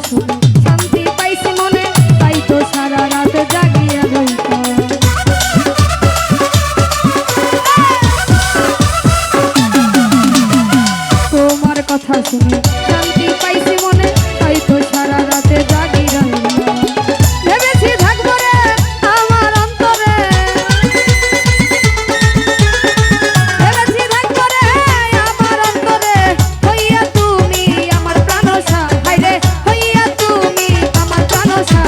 শুনে শান্তি পাইছি মনে, তাই তো সারা রাত জাগিয়া রইতাম। তোমার কথা শুনে শান্তি পাইছি মনে, তাই তো সারা রাতে জাগি রইলাম। ভেবেছি থাকবো রে আমার অন্তরে, ভেবেছি থাকবো রে আমার অন্তরে, হইয়া তুমি আমার প্রাণসা, হায়রে হইয়া তুমি আমার প্রাণসা।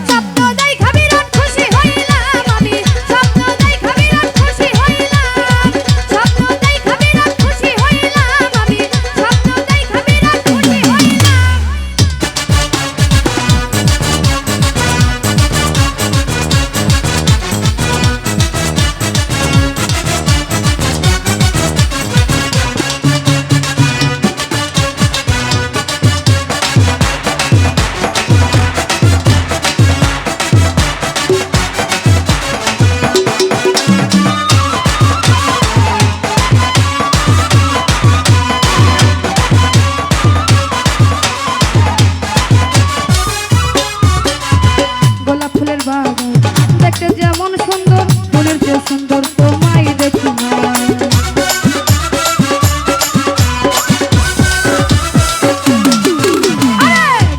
স্বপ্ন দেখা বিরাট খুশি হইলাম আমি, স্বপ্ন দেখা বিরাট খুশি হইলাম, স্বপ্ন দেখা বিরাট খুশি হইলাম আমি, স্বপ্ন দেখা বিরাট খুশি হইলাম। গোলাপ ফুলের বাগান দেখতে যেমন সুন্দর, ফুলের চেয়ে সুন্দর তোমায় দেখি না।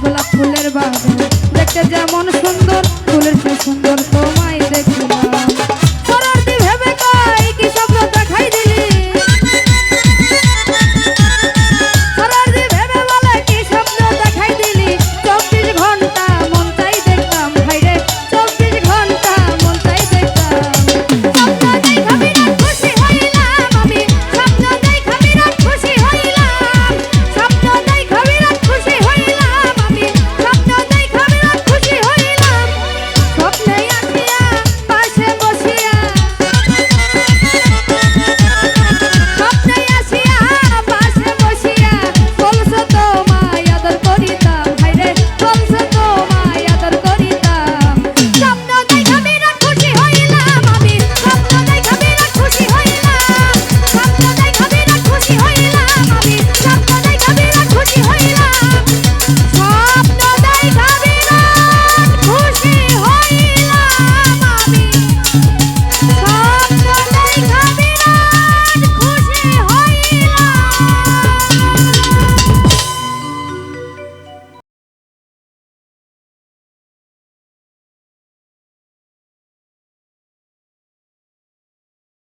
গোলাপ ফুলের বাগান দেখতে যেমন